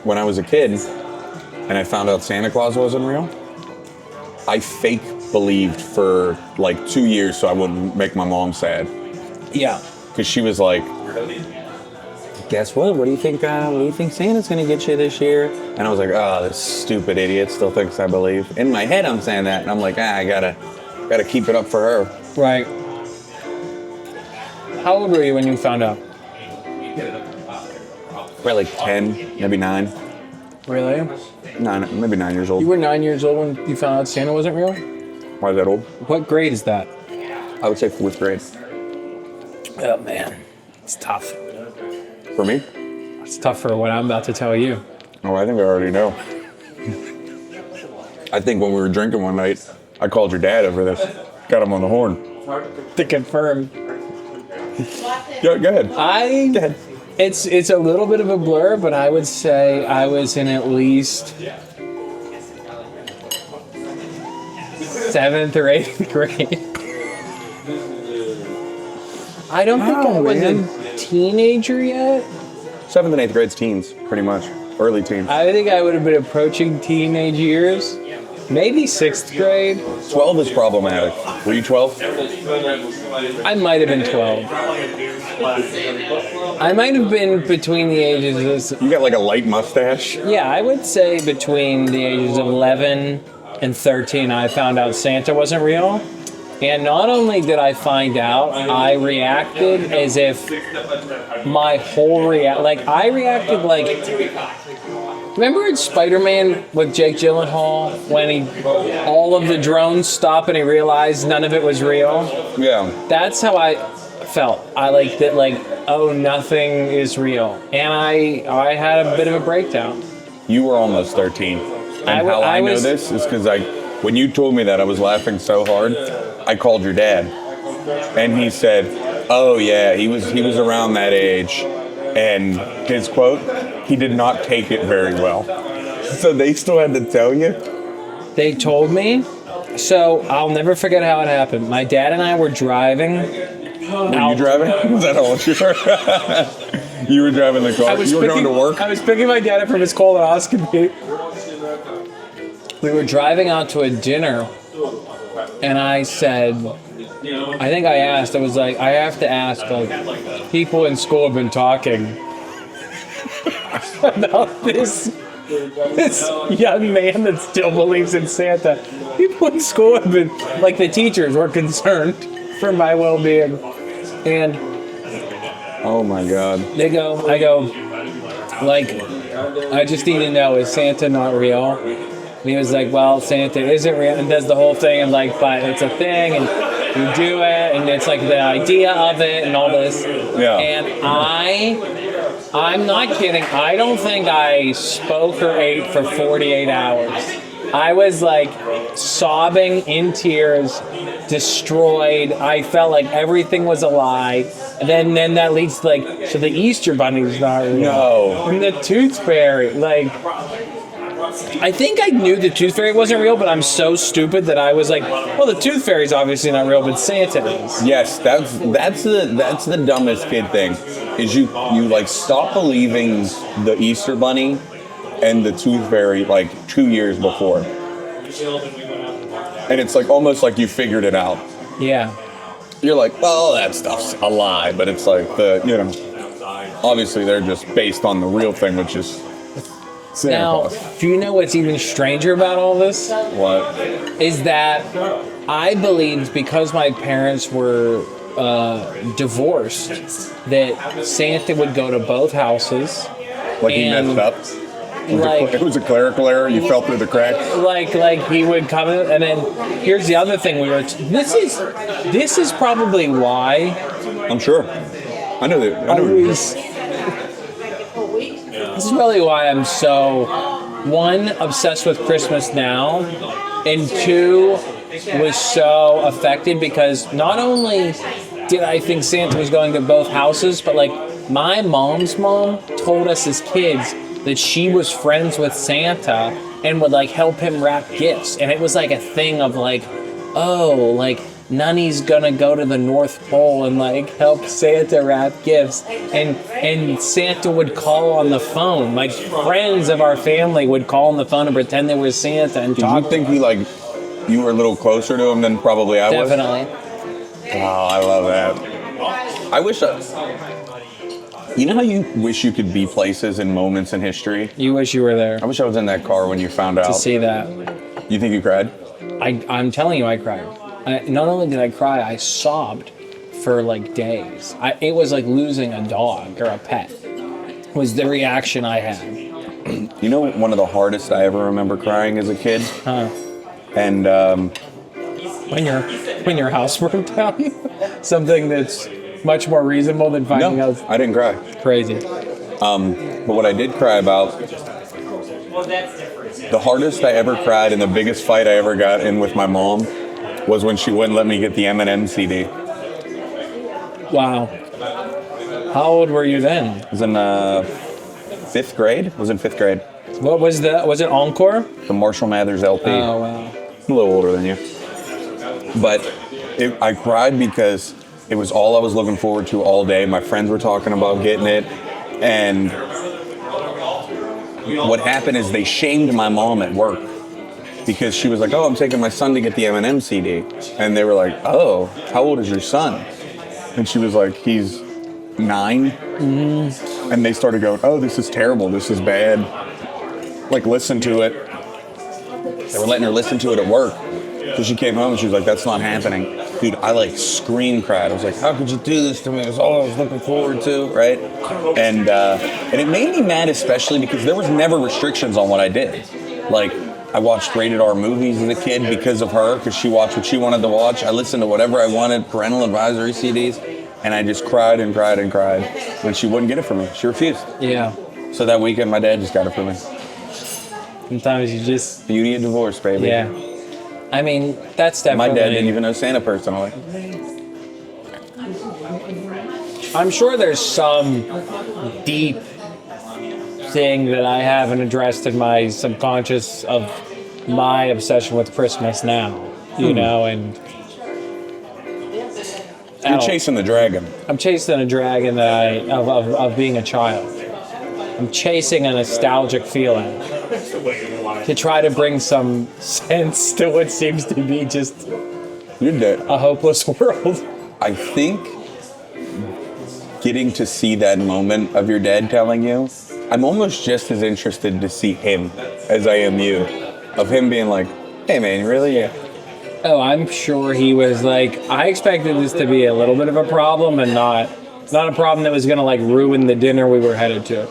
when I was a kid and I found out Santa Claus wasn't real, I fake believed for like 2 years so I wouldn't make my mom sad. Yeah. Because she was like, guess what? What do you think Santa's going to get you this year? And I was like, oh, this stupid idiot still thinks I believe. In my head, I'm saying that. And I'm like, I gotta keep it up for her. Right. How old were you when you found out? Probably like 10, maybe 9. Really? 9, maybe 9 years old. You were 9 years old when you found out Santa wasn't real? Why is that old? What grade is that? I would say 4th grade. Oh, man. It's tough. For me? It's tough for what I'm about to tell you. Oh, I think I already know. I think when we were drinking one night, I called your dad over this. Got him on the horn. To confirm. Go ahead. Go ahead. It's a little bit of a blur, but I would say I was in at least 7th or 8th grade. I don't think I was a teenager yet. 7th and 8th grade's teens, pretty much. Early teens. I think I would have been approaching teenage years. Maybe 6th grade. 12 is problematic. Were you 12? I might have been 12. I might have been between the ages of... You got like a light mustache? Yeah, I would say between the ages of 11 and 13, I found out Santa wasn't real. And not only did I find out, I reacted as if my whole I reacted like... Remember in Spider-Man with Jake Gyllenhaal when all of the drones stop and he realized none of it was real? Yeah. That's how I felt. I like that, like, oh, nothing is real. And I had a bit of a breakdown. You were almost 13. And how I know this is because when you told me that, I was laughing so hard. I called your dad. And he said, oh, yeah, he was around that age. And his quote, he did not take it very well. So they still had to tell you? They told me. So I'll never forget how it happened. My dad and I were driving. Were you driving? Was that how old you were? You were driving the car? You were going to work? I was picking my dad up from his colonoscopy. We were driving out to a dinner. And I said, I was like, I have to ask, like, people in school have been talking about this young man that still believes in Santa. People in school have been, like, the teachers were concerned for my well-being. And oh my God. I go, like, I just need to know, is Santa not real? And he was like, well, Santa isn't real, and does the whole thing, and like, but it's a thing, and you do it, and it's like the idea of it, and all this. Yeah. And I'm not kidding. I don't think I spoke or ate for 48 hours. I was like sobbing in tears, destroyed. I felt like everything was a lie. And then that leads to like, so the Easter Bunny's not real. No. And the Tooth Fairy, like, I think I knew the Tooth Fairy wasn't real, but I'm so stupid that I was like, well, the Tooth Fairy's obviously not real, but Santa is. Yes, that's the dumbest kid thing. Is you like stop believing the Easter Bunny and the Tooth Fairy like 2 years before. And it's like almost like you figured it out. Yeah. You're like, well, that stuff's a lie, but it's like obviously they're just based on the real thing, which is Santa Claus. Now, do you know what's even stranger about all this? What? Is that I believed because my parents were divorced that Santa would go to both houses. Like he messed up? It was a clerical error. You fell through the cracks. Like he would come in, and then here's the other thing this is probably why. I'm sure. I know that. This is probably why I'm so, one, obsessed with Christmas now, and two, was so affected because not only did I think Santa was going to both houses, but like my mom's mom told us as kids that she was friends with Santa and would like help him wrap gifts. And it was like a thing of like, oh, like Nunny's gonna go to the North Pole and like help Santa wrap gifts, and Santa would call on the phone. Like friends of our family would call on the phone and pretend they were Santa and talk. Did you think you were a little closer to him than probably I was? Definitely. Oh, I love that. I wish you know how you wish you could be places and moments in history? You wish you were there. I wish I was in that car when you found out. To see that. You think you cried? I'm telling you, I cried. Not only did I cry, I sobbed for like days. It was like losing a dog or a pet. Was the reaction I had. You know, one of the hardest I ever remember crying as a kid? Huh. And when your house burned down, something that's much more reasonable than finding out. I didn't cry. Crazy. But what I did cry about, the hardest I ever cried and the biggest fight I ever got in with my mom was when she wouldn't let me get the Eminem CD. Wow. How old were you then? I was in 5th grade. I was in 5th grade. What was it Encore? The Marshall Mathers LP. Oh, wow. I'm a little older than you. But I cried because it was all I was looking forward to all day. My friends were talking about getting it. And what happened is they shamed my mom at work because she was like, oh, I'm taking my son to get the Eminem CD. And they were like, oh, how old is your son? And she was like, he's 9. Mm-hmm. And they started going, oh, this is terrible. This is bad. Like, listen to it. They were letting her listen to it at work. So she came home and she was like, that's not happening. Dude, I like scream cried. I was like, how could you do this to me? It was all I was looking forward to, right? And it made me mad, especially because there was never restrictions on what I did. Like, I watched rated R movies as a kid because of her, because she watched what she wanted to watch. I listened to whatever I wanted, parental advisory CDs, and I just cried and cried and cried when she wouldn't get it for me. She refused. Yeah. So that weekend, my dad just got it for me. Sometimes you just... Beauty of divorce, baby. Yeah. I mean, that's definitely... My dad didn't even know Santa personally. I'm sure there's some deep thing that I haven't addressed in my subconscious of my obsession with Christmas now, you know, and... You're chasing the dragon. I'm chasing a dragon that of being a child. I'm chasing a nostalgic feeling to try to bring some sense to what seems to be just a hopeless world. I think getting to see that moment of your dad telling you, I'm almost just as interested to see him as I am you. Of him being like, hey man, really? Yeah. Oh, I'm sure he was like, I expected this to be a little bit of a problem and not a problem that was going to like ruin the dinner we were headed to.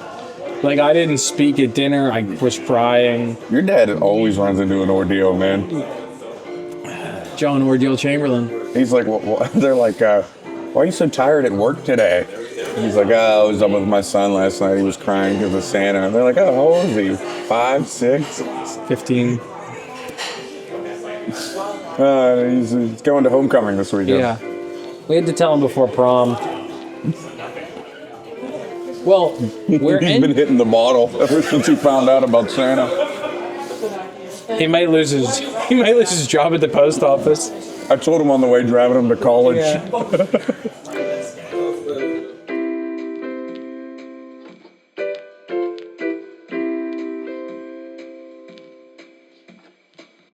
Like, I didn't speak at dinner. I was crying. Your dad always runs into an ordeal, man. John Ordeal Chamberlain. He's like, they're like, why are you so tired at work today? He's like, oh, I was up with my son last night. He was crying because of Santa. And they're like, oh, how old is he? 5, 6? 15. He's going to homecoming this weekend. Yeah. We had to tell him before prom. Well, He's been hitting the bottle ever since he found out about Santa. He might lose his job at the post office. I told him on the way driving him to college. Yeah.